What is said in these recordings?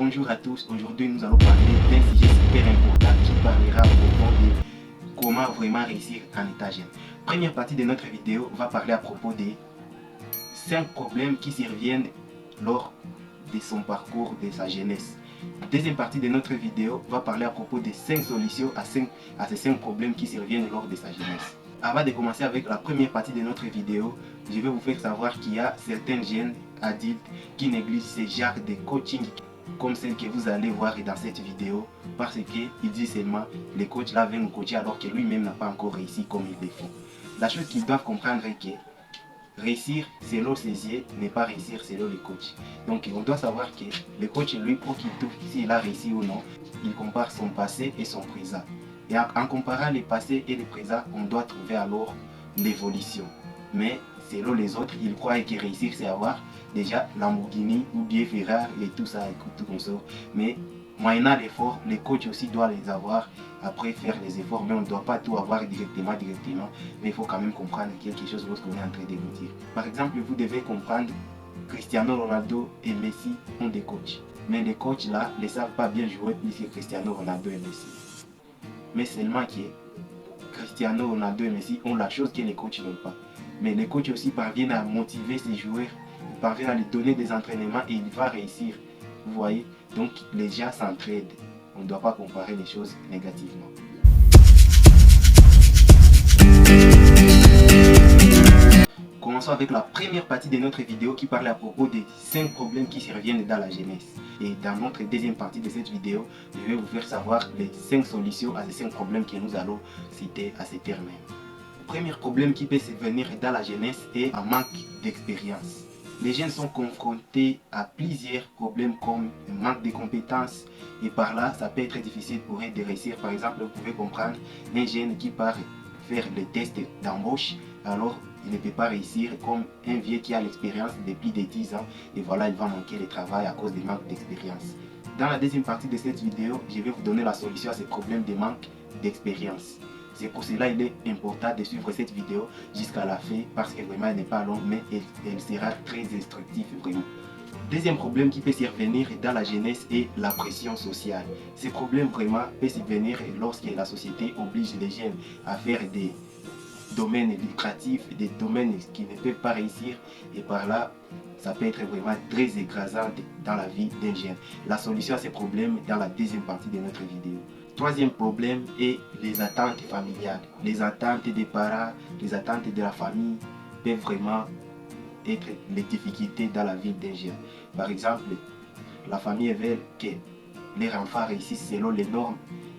Bonjour à tous, aujourd'hui nous allons parler d'un sujet super important qui parlera à propos de comment vraiment réussir en état jeune. Première partie de notre vidéo va parler à propos des 5 problèmes qui surviennent lors de son parcours de sa jeunesse. Deuxième partie de notre vidéo va parler à propos des 5 solutions à ces 5 problèmes qui surviennent lors de sa jeunesse. Avant de commencer avec la première partie de notre vidéo, je vais vous faire savoir qu'il y a certains jeunes adultes qui négligent ces genres de coaching comme celle que vous allez voir dans cette vidéo parce qu'il dit seulement les coachs là viennent nous coacher alors que lui-même n'a pas encore réussi comme il le faut. La chose qu'ils doivent comprendre est que réussir selon ses yeux n'est pas réussir selon les coachs. Donc on doit savoir que le coach, lui, pour qu'il trouve s'il a réussi ou non, il compare son passé et son présent. Et en comparant le passé et le présent, on doit trouver alors l'évolution. Mais selon les autres, ils croient que réussir c'est avoir déjà Lamborghini ou bien Ferrari et tout ça, tout comme ça. Mais moyennant l'effort, les coachs aussi doivent les avoir après faire les efforts, mais on ne doit pas tout avoir directement, mais il faut quand même comprendre quelque chose lorsqu'on est en train de vous dire. Par exemple, vous devez comprendre Cristiano Ronaldo et Messi ont des coachs. Mais les coachs là ne savent pas bien jouer plus que Cristiano Ronaldo et Messi. Mais seulement que Cristiano Ronaldo et Messi ont la chose que les coachs n'ont pas. Mais les coachs aussi parviennent à motiver ces joueurs, ils parviennent à leur donner des entraînements et il va réussir. Vous voyez? Donc les gens s'entraident. On ne doit pas comparer les choses négativement. Commençons avec la première partie de notre vidéo qui parle à propos des 5 problèmes qui surviennent dans la jeunesse. Et dans notre deuxième partie de cette vidéo, je vais vous faire savoir les 5 solutions à ces 5 problèmes que nous allons citer à ces termes. Le premier problème qui peut survenir dans la jeunesse est un manque d'expérience. Les jeunes sont confrontés à plusieurs problèmes comme un manque de compétences et par là, ça peut être difficile pour eux de réussir. Par exemple, vous pouvez comprendre un jeune qui part faire le test d'embauche, alors il ne peut pas réussir comme un vieux qui a l'expérience depuis des 10 ans et voilà, il va manquer le travail à cause du manque d'expérience. Dans la deuxième partie de cette vidéo, je vais vous donner la solution à ces problèmes de manque d'expérience. C'est pour cela qu'il est important de suivre cette vidéo jusqu'à la fin parce que vraiment elle n'est pas longue mais elle sera très instructive vraiment. Deuxième problème qui peut survenir dans la jeunesse est la pression sociale. Ces problèmes vraiment peuvent survenir lorsque la société oblige les jeunes à faire des domaines lucratifs, des domaines qui ne peuvent pas réussir et par là ça peut être vraiment très écrasant dans la vie d'un jeune. La solution à ces problèmes est dans la deuxième partie de notre vidéo. Troisième problème est les attentes familiales. Les attentes des parents, les attentes de la famille peuvent vraiment être les difficultés dans la vie d'un jeune. Par exemple, la famille veut que les enfants réussissent selon les normes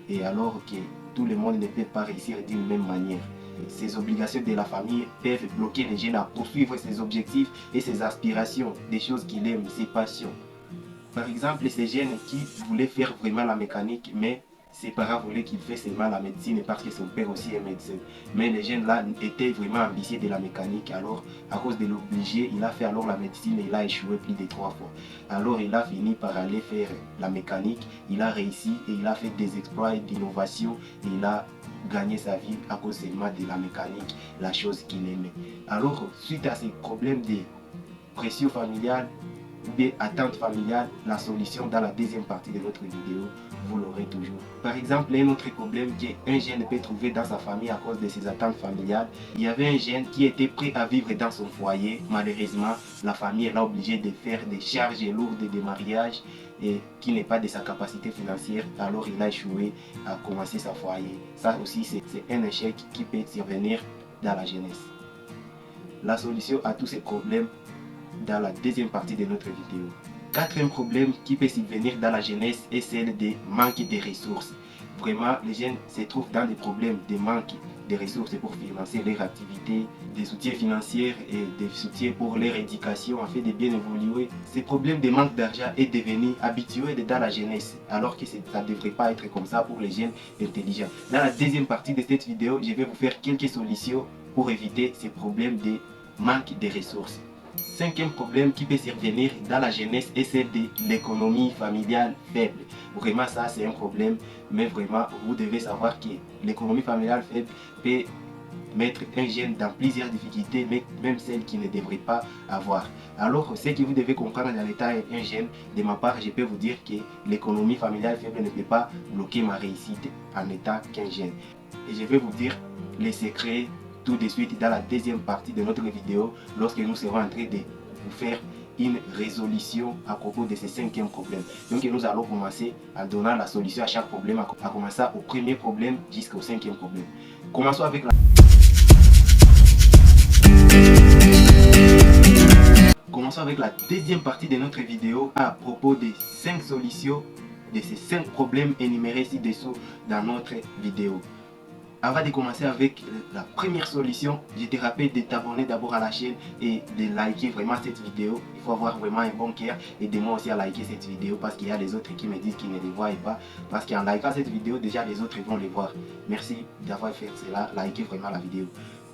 et alors que tout le monde ne peut pas réussir d'une même manière. Ces obligations de la famille peuvent bloquer les jeunes à poursuivre ses objectifs et ses aspirations, des choses qu'il aime, ses passions. Par exemple, ces jeunes qui voulaient faire vraiment la mécanique, mais ses parents voulaient qu'il fasse seulement la médecine parce que son père aussi est médecin. Mais les jeunes là étaient vraiment ambitieux de la mécanique. Alors, à cause de l'obligé, il a fait alors la médecine et il a échoué plus de 3 fois. Alors, il a fini par aller faire la mécanique. Il a réussi et il a fait des exploits d'innovation. Il a gagné sa vie à cause seulement de la mécanique, la chose qu'il aimait. Alors, suite à ces problèmes de pression familiale, ou bien attente familiale, la solution dans la deuxième partie de notre vidéo, vous l'aurez toujours. Par exemple, un autre problème qu'un jeune peut trouver dans sa famille à cause de ses attentes familiales, il y avait un jeune qui était prêt à vivre dans son foyer. Malheureusement, la famille l'a obligé de faire des charges lourdes de mariage et qui n'est pas de sa capacité financière, alors il a échoué à commencer sa foyer. Ça aussi, c'est un échec qui peut survenir dans la jeunesse. La solution à tous ces problèmes dans la deuxième partie de notre vidéo. Quatrième problème qui peut survenir dans la jeunesse est celle de manque de ressources. Vraiment, les jeunes se trouvent dans des problèmes de manque de ressources pour financer leur activité, des soutiens financiers et des soutiens pour leur éducation afin de bien évoluer. Ces problèmes de manque d'argent est devenu habituel dans la jeunesse, alors que ça ne devrait pas être comme ça pour les jeunes intelligents. Dans la deuxième partie de cette vidéo, je vais vous faire quelques solutions pour éviter ces problèmes de manque de ressources. Cinquième problème qui peut survenir dans la jeunesse est celle de l'économie familiale faible. Vraiment ça c'est un problème, mais vraiment vous devez savoir que l'économie familiale faible peut mettre un jeune dans plusieurs difficultés, même celles qu'il ne devrait pas avoir. Alors, ce que vous devez comprendre en étant un jeune, de ma part, je peux vous dire que l'économie familiale faible ne peut pas bloquer ma réussite en étant qu'un jeune. Et je vais vous dire les secrets tout de suite dans la deuxième partie de notre vidéo, lorsque nous serons en train de vous faire une résolution à propos de ces 5e problèmes. Donc nous allons commencer en donnant la solution à chaque problème, à commencer au premier problème jusqu'au 5e problème. Commençons avec la deuxième partie de notre vidéo à propos des 5 solutions de ces 5 problèmes énumérés ci-dessous dans notre vidéo. Avant de commencer avec la première solution, je te rappelle de t'abonner d'abord à la chaîne et de liker vraiment cette vidéo. Il faut avoir vraiment un bon cœur et de moi aussi à liker cette vidéo parce qu'il y a les autres qui me disent qu'ils ne les voient pas. Parce qu'en likant cette vidéo, déjà les autres vont les voir. Merci d'avoir fait cela, liker vraiment la vidéo.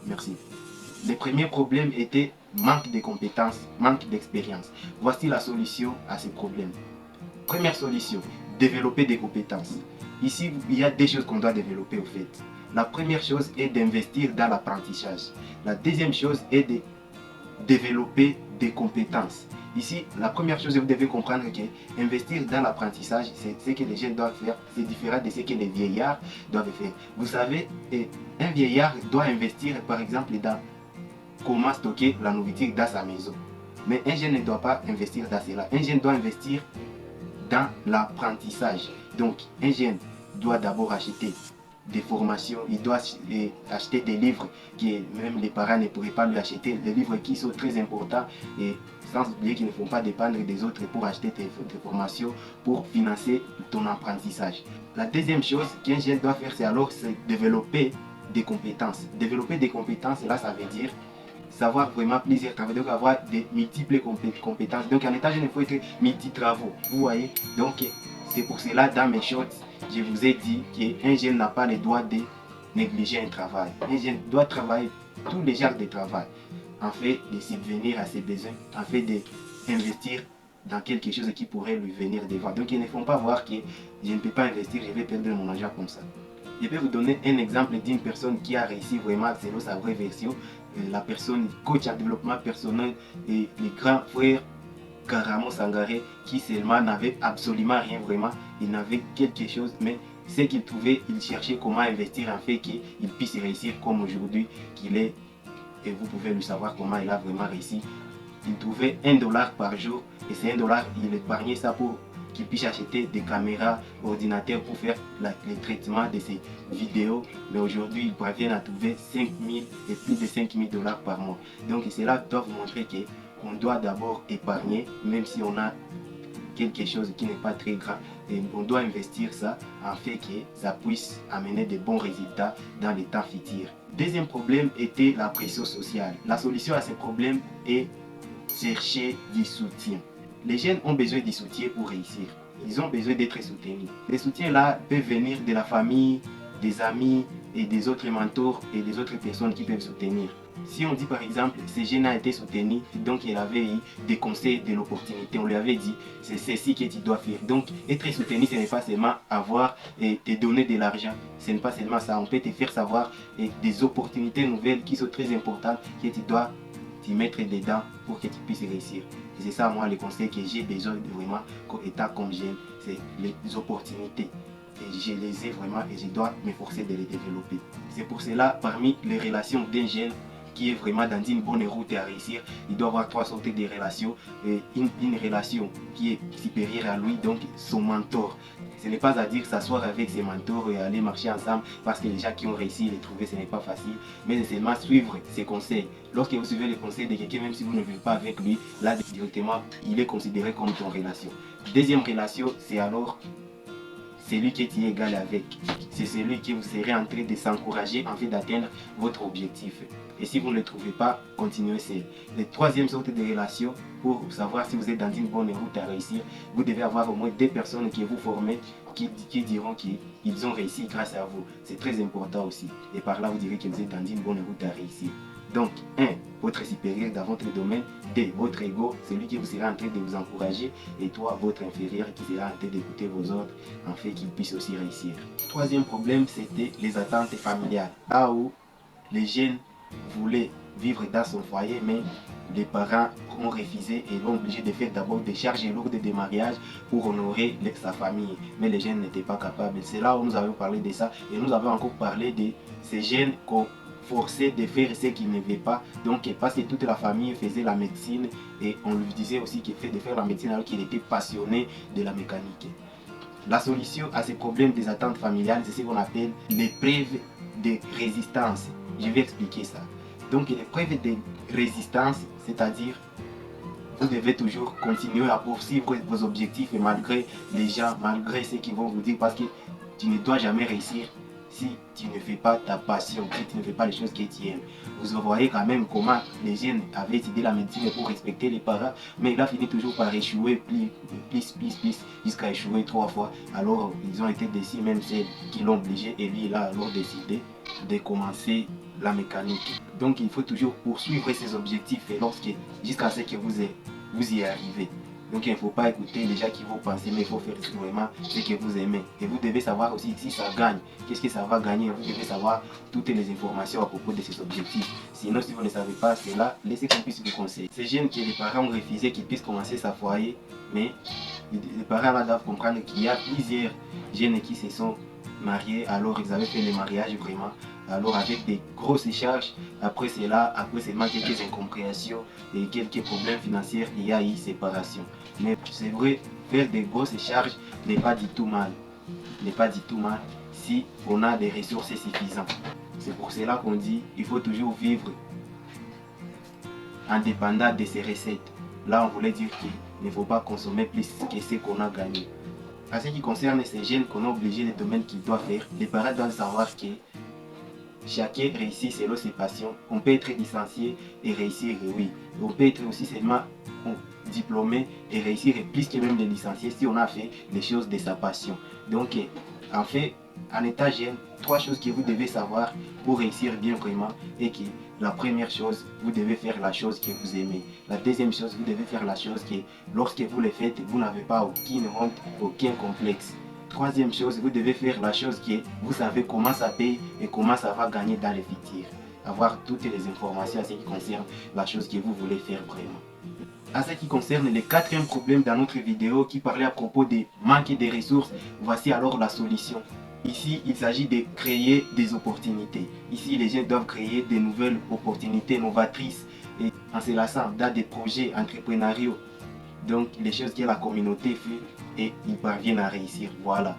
Merci. Le premier problème était manque de compétences, manque d'expérience. Voici la solution à ce problème. Première solution, développer des compétences. Ici, il y a des choses qu'on doit développer au fait. La première chose est d'investir dans l'apprentissage. La deuxième chose est de développer des compétences. Ici, la première chose que vous devez comprendre que investir dans l'apprentissage, c'est ce que les jeunes doivent faire. C'est différent de ce que les vieillards doivent faire. Vous savez, un vieillard doit investir par exemple dans comment stocker la nourriture dans sa maison. Mais un jeune ne doit pas investir dans cela. Un jeune doit investir dans l'apprentissage. Donc, un jeune doit d'abord acheter des formations, il doit acheter des livres que même les parents ne pourraient pas lui acheter, des livres qui sont très importants et sans oublier qu'ils ne font pas dépendre des autres pour acheter tes formations, pour financer ton apprentissage. La deuxième chose qu'un jeune doit faire, c'est développer des compétences. Développer des compétences, là ça veut dire savoir vraiment plusieurs travaux, donc avoir des multiples compétences. Donc en état jeune, il faut être multi-travaux, vous voyez. Donc c'est pour cela dans mes shorts, je vous ai dit qu'un jeune n'a pas le droit de négliger un travail. Un jeune doit travailler tous les genres de travail, en fait de subvenir à ses besoins, en fait d'investir dans quelque chose qui pourrait lui venir devant. Donc ils ne font pas voir que je ne peux pas investir, je vais perdre mon argent comme ça. Je vais vous donner un exemple d'une personne qui a réussi vraiment selon sa vraie version. La personne coach en développement personnel et le grand frère Karamo Sangaré qui seulement n'avait absolument rien vraiment. Il n'avait quelque chose, mais ce qu'il trouvait, il cherchait comment investir en fait qu'il puisse réussir comme aujourd'hui qu'il est. Et vous pouvez le savoir comment il a vraiment réussi. Il trouvait $1 par jour et c'est $1, il épargnait ça pour qu'il puisse acheter des caméras, ordinateurs pour faire le traitement de ses vidéos. Mais aujourd'hui, il parvient à trouver 5 000 et plus de $5 000 par mois. Donc cela doit vous montrer qu'on doit d'abord épargner, même si on a quelque chose qui n'est pas très grand. Et on doit investir ça en fait que ça puisse amener de bons résultats dans les temps futurs. Deuxième problème était la pression sociale. La solution à ce problème est chercher du soutien. Les jeunes ont besoin du soutien pour réussir. Ils ont besoin d'être soutenus. Les soutiens là peuvent venir de la famille, des amis et des autres mentors et des autres personnes qui peuvent soutenir. Si on dit par exemple, ce jeune a été soutenu, donc il avait eu des conseils, de l'opportunité, on lui avait dit, c'est ceci que tu dois faire. Donc être soutenu, ce n'est pas seulement avoir et te donner de l'argent, ce n'est pas seulement ça, on peut te faire savoir des opportunités nouvelles qui sont très importantes que tu dois t'y mettre dedans pour que tu puisses réussir. Et c'est ça moi les conseils que j'ai besoin de vraiment étant comme jeune, c'est les opportunités. Et je les ai vraiment et je dois m'efforcer de les développer. C'est pour cela, parmi les relations d'un jeune qui est vraiment dans une bonne route à réussir, il doit avoir 3 sortes de relations. Une relation qui est supérieure à lui, donc son mentor. Ce n'est pas à dire s'asseoir avec ses mentors et aller marcher ensemble parce que les gens qui ont réussi les trouver, ce n'est pas facile. Mais c'est seulement suivre ses conseils. Lorsque vous suivez les conseils de quelqu'un, même si vous ne vivez pas avec lui, là directement, il est considéré comme ton relation. Deuxième relation, c'est alors celui qui est égal avec. C'est celui qui vous serait en train de s'encourager en fait d'atteindre votre objectif. Et si vous ne le trouvez pas, continuez seul. La troisième sorte de relation, pour savoir si vous êtes dans une bonne route à réussir, vous devez avoir au moins 2 personnes qui vous formez, qui diront qu'ils ont réussi grâce à vous. C'est très important aussi. Et par là, vous direz que vous êtes dans une bonne route à réussir. Donc, 1. Votre supérieur dans votre domaine. 2. Votre ego, celui qui vous sera en train de vous encourager. Et 3. Votre inférieur qui sera en train d'écouter vos ordres, en fait qu'il puisse aussi réussir. Troisième problème, c'était les attentes familiales. Là où les jeunes voulaient vivre dans son foyer, mais les parents ont refusé et l'ont obligé de faire d'abord des charges lourdes de mariage pour honorer sa famille. Mais les jeunes n'étaient pas capables. C'est là où nous avons parlé de ça et nous avons encore parlé de ces jeunes qu'on forçait de faire ce qu'ils ne veulent pas. Donc parce que toute la famille faisait la médecine et on lui disait aussi qu'il fait de faire la médecine alors qu'il était passionné de la mécanique. La solution à ces problèmes des attentes familiales, c'est ce qu'on appelle l'épreuve de résistance. Je vais expliquer ça. Donc l'épreuve de résistance, c'est-à-dire vous devez toujours continuer à poursuivre vos objectifs et malgré les gens, malgré ce qu'ils vont vous dire, parce que tu ne dois jamais réussir si tu ne fais pas ta passion, si tu ne fais pas les choses que tu aimes. Vous voyez quand même comment les jeunes avaient étudié la médecine pour respecter les parents, mais il a fini toujours par échouer plus, jusqu'à échouer 3 fois. Alors ils ont été déçus, même celles qui l'ont obligé, et lui il a alors décidé de commencer la mécanique. Donc il faut toujours poursuivre ses objectifs et jusqu'à ce que vous y arrivez. Donc il ne faut pas écouter les gens qui vont penser, mais il faut faire vraiment ce que vous aimez. Et vous devez savoir aussi si ça gagne, qu'est-ce que ça va gagner. Vous devez savoir toutes les informations à propos de ces objectifs. Sinon, si vous ne savez pas cela, laissez qu'on puisse vous conseiller. Ces jeunes que les parents ont refusé qu'ils puissent commencer sa foyer, mais les parents là doivent comprendre qu'il y a plusieurs jeunes qui se sont mariés, alors ils avaient fait le mariage vraiment. Alors avec des grosses charges, après cela, après seulement quelques incompréhensions et quelques problèmes financiers, il y a eu séparation. Mais c'est vrai, faire des grosses charges n'est pas du tout mal. N'est pas du tout mal si on a des ressources suffisantes. C'est pour cela qu'on dit qu'il faut toujours vivre indépendant de ses recettes. Là, on voulait dire qu'il ne faut pas consommer plus que ce qu'on a gagné. En ce qui concerne ces jeunes qu'on a obligé les domaines qu'ils doivent faire, les parents doivent savoir que chacun réussit selon ses passions. On peut être licencié et réussir, oui. On peut être aussi seulement diplômé et réussir plus que même les licenciés si on a fait les choses de sa passion. Donc, en fait, en état jeune, 3 choses que vous devez savoir pour réussir bien vraiment et que la première chose, vous devez faire la chose que vous aimez. La deuxième chose, vous devez faire la chose que lorsque vous le faites, vous n'avez pas aucune honte, aucun complexe. Troisième chose, vous devez faire la chose que vous savez comment ça paye et comment ça va gagner dans le futur. Avoir toutes les informations à ce qui concerne la chose que vous voulez faire vraiment. À ce qui concerne le 4e problème dans notre vidéo qui parlait à propos des manques de ressources, voici alors la solution. Ici, il s'agit de créer des opportunités. Ici, les gens doivent créer de nouvelles opportunités novatrices et en se lançant dans des projets entrepreneuriaux. Donc, les choses que la communauté fait et ils parviennent à réussir. Voilà.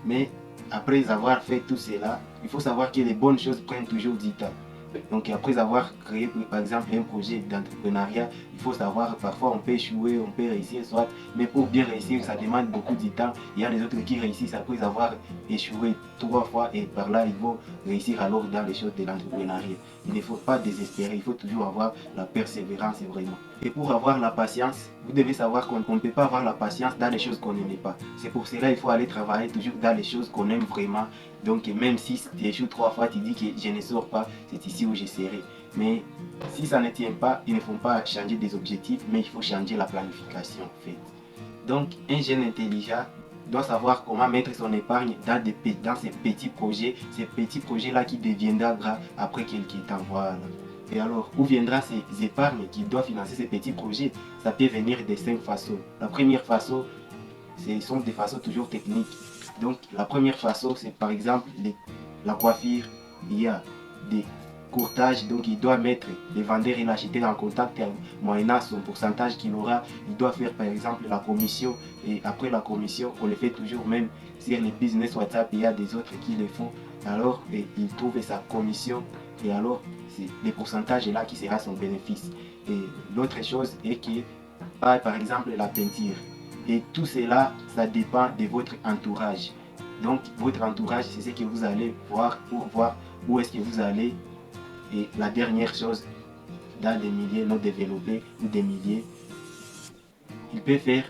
Mais après avoir fait tout cela, il faut savoir que les bonnes choses prennent toujours du temps. Donc après avoir créé par exemple un projet d'entrepreneuriat, il faut savoir parfois on peut échouer, on peut réussir soit, mais pour bien réussir ça demande beaucoup de temps. Il y a les autres qui réussissent après avoir échoué 3 fois et par là ils vont réussir alors dans les choses de l'entrepreneuriat. Il ne faut pas désespérer, il faut toujours avoir la persévérance vraiment. Et pour avoir la patience, vous devez savoir qu'on ne peut pas avoir la patience dans les choses qu'on n'aime pas. C'est pour cela qu'il faut aller travailler toujours dans les choses qu'on aime vraiment. Donc même si tu échoues 3 fois, tu dis que je ne sors pas, c'est ici où je serai. Mais si ça ne tient pas, il ne faut pas changer des objectifs, mais il faut changer la planification en fait. Donc un jeune intelligent doit savoir comment mettre son épargne dans ces petits projets-là qui deviendront gras après quelques temps. Voilà. Et alors, où viendra ces épargnes qui doivent financer ces petits projets? Ça peut venir de 5 façons. La première façon, ce sont des façons toujours techniques. Donc, la première façon, c'est par exemple la coiffure. Il y a des courtages, donc il doit mettre les vendeurs et l'acheteur en contact moyennant son pourcentage qu'il aura. Il doit faire par exemple la commission et après la commission, on le fait toujours même sur les business WhatsApp, il y a des autres qui le font. Alors, il trouve sa commission et alors, c'est le pourcentage là qui sera son bénéfice. Et l'autre chose est que, par exemple, la peinture. Et tout cela, ça dépend de votre entourage. Donc, votre entourage, c'est ce que vous allez voir pour voir où est-ce que vous allez. Et la dernière chose, dans des milieux non développés ou des milieux, il peut faire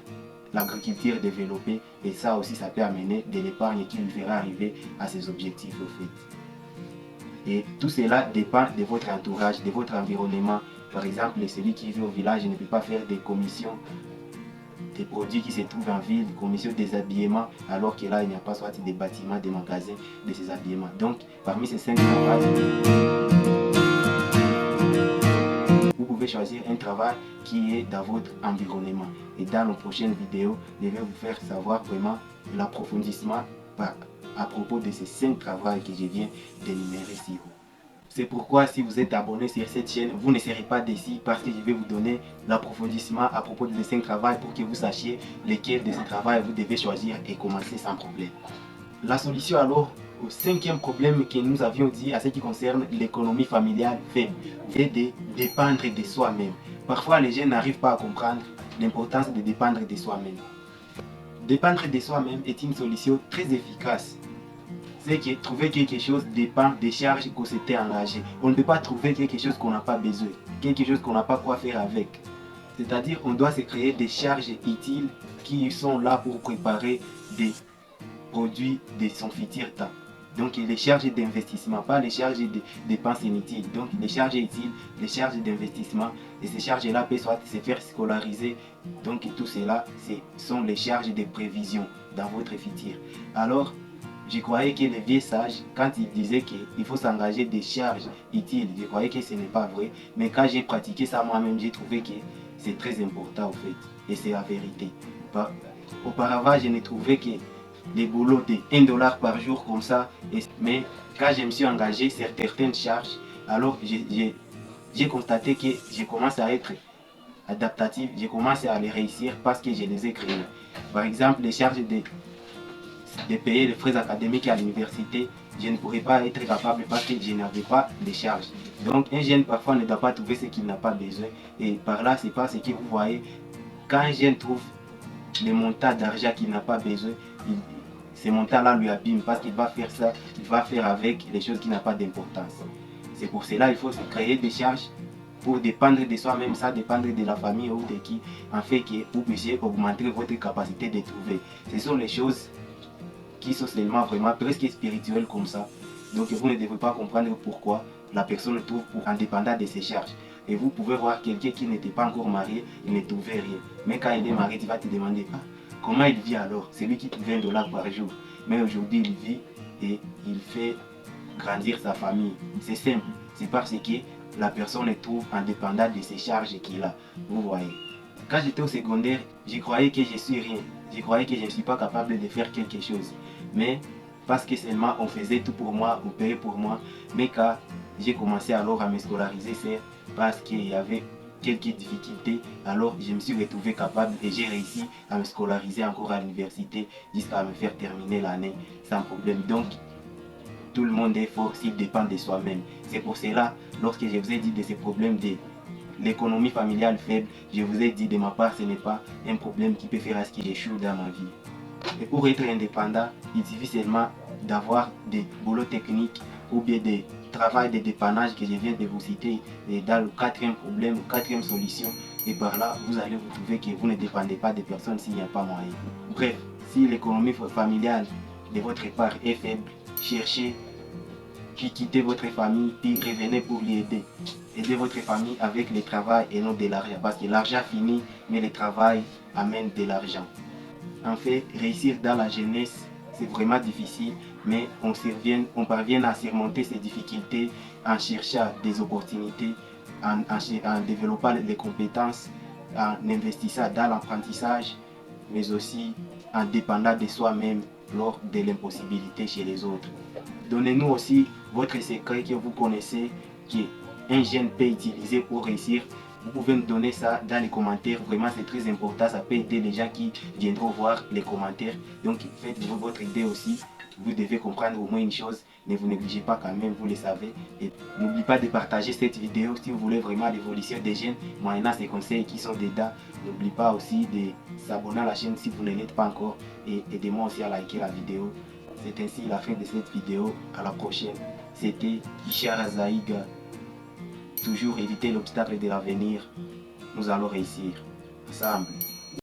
l'agriculture développée et ça aussi, ça peut amener de l'épargne qui lui fera arriver à ses objectifs au fait. Et tout cela dépend de votre entourage, de votre environnement. Par exemple, celui qui vit au village ne peut pas faire des commissions des produits qui se trouvent en ville, des commissions des habillements, alors que là, il n'y a pas soit des bâtiments, des magasins de ces habillements. Donc, parmi ces 5 travaux, pouvez choisir un travail qui est dans votre environnement. Et dans nos prochaines vidéos, je vais vous faire savoir vraiment l'approfondissement à propos de ces 5 travaux que je viens d'énumérer ici. C'est pourquoi si vous êtes abonné sur cette chaîne, vous ne serez pas déçus parce que je vais vous donner l'approfondissement à propos de ces 5 travaux pour que vous sachiez lesquels de ces travaux vous devez choisir et commencer sans problème. La solution alors au 5e problème que nous avions dit à ce qui concerne l'économie familiale faible, c'est de dépendre de soi-même. Parfois les jeunes n'arrivent pas à comprendre l'importance de dépendre de soi-même. Dépendre de soi-même est une solution très efficace. C'est que trouver quelque chose dépend des charges qu'on s'était engagé. On ne peut pas trouver quelque chose qu'on n'a pas besoin, quelque chose qu'on n'a pas quoi faire avec. C'est-à-dire on doit se créer des charges utiles qui sont là pour préparer des produits de son futur temps. Donc les charges d'investissement, pas les charges de dépenses inutiles. Donc les charges utiles, les charges d'investissement, et ces charges-là peuvent soit se faire scolariser. Donc tout cela, ce sont les charges de prévision dans votre futur. Alors, je croyais que les vieux sages, quand ils disaient qu'il faut s'engager des charges utiles, je croyais que ce n'est pas vrai. Mais quand j'ai pratiqué ça moi-même, j'ai trouvé que c'est très important au fait. Et c'est la vérité. Auparavant, je ne trouvais que des boulots de 1 dollar par jour comme ça. Mais quand je me suis engagé sur certaines charges, alors j'ai constaté que je commence à être adaptatif, j'ai commencé à les réussir parce que je les ai créées. Par exemple, les charges de payer les frais académiques à l'université, je ne pourrais pas être capable parce que je n'avais pas de charges. Donc un jeune parfois ne doit pas trouver ce qu'il n'a pas besoin. Et par là, c'est parce que vous voyez, quand un jeune trouve les montants d'argent qu'il n'a pas besoin, ces montants-là lui abîment parce qu'il va faire ça, il va faire avec les choses qui n'ont pas d'importance. C'est pour cela qu'il faut se créer des charges pour dépendre de soi-même, ça dépendre de la famille ou de qui, en fait que vous puissiez augmenter votre capacité de trouver. Ce sont les choses qui sont seulement vraiment presque spirituelles comme ça. Donc vous ne devez pas comprendre pourquoi la personne trouve indépendant de ses charges. Et vous pouvez voir quelqu'un qui n'était pas encore marié, il ne trouvait rien. Mais quand il est marié, tu vas te demander comment il vit alors. C'est lui qui trouve 1 dollar par jour. Mais aujourd'hui, il vit et il fait grandir sa famille. C'est simple. C'est parce que la personne le trouve indépendant de ses charges qu'il a. Vous voyez. Quand j'étais au secondaire, je croyais que je suis rien. Je croyais que je ne suis pas capable de faire quelque chose. Mais parce que seulement on faisait tout pour moi, on payait pour moi. Mais quand j'ai commencé alors à me scolariser, c'est parce qu'il y avait quelques difficultés. Alors je me suis retrouvé capable et j'ai réussi à me scolariser encore à l'université jusqu'à me faire terminer l'année sans problème. Donc tout le monde est fort s'il dépend de soi-même. C'est pour cela, lorsque je vous ai dit de ces problèmes de l'économie familiale faible, je vous ai dit de ma part, ce n'est pas un problème qui peut faire à ce que j'échoue dans ma vie. Et pour être indépendant, il suffit seulement d'avoir des boulots techniques ou bien des travaux de dépannage que je viens de vous citer. Et dans le 4e problème, 4e solution, et par là, vous allez vous trouver que vous ne dépendez pas des personnes s'il n'y a pas moyen. Bref, si l'économie familiale de votre part est faible, cherchez puis quittez votre famille, puis revenez pour l'aider. Aidez votre famille avec le travail et non de l'argent. Parce que l'argent finit, mais le travail amène de l'argent. En fait, réussir dans la jeunesse, c'est vraiment difficile, mais on parvient à surmonter ces difficultés en cherchant des opportunités, en développant les compétences, en investissant dans l'apprentissage, mais aussi en dépendant de soi-même lors de l'impossibilité chez les autres. Donnez-nous aussi votre secret que vous connaissez, qu'un jeune peut utiliser pour réussir. Vous pouvez nous donner ça dans les commentaires. Vraiment, c'est très important. Ça peut aider les gens qui viendront voir les commentaires. Donc, faites-vous votre idée aussi. Vous devez comprendre au moins une chose. Ne vous négligez pas quand même, vous le savez. Et n'oubliez pas de partager cette vidéo si vous voulez vraiment l'évolution des jeunes. Moyennant ces conseils qui sont dedans. N'oubliez pas aussi de s'abonner à la chaîne si vous ne l'êtes pas encore. Et aidez-moi aussi à liker la vidéo. C'est ainsi la fin de cette vidéo. À la prochaine. C'était Ishara Zaïga. Toujours éviter l'obstacle de l'avenir. Nous allons réussir ensemble.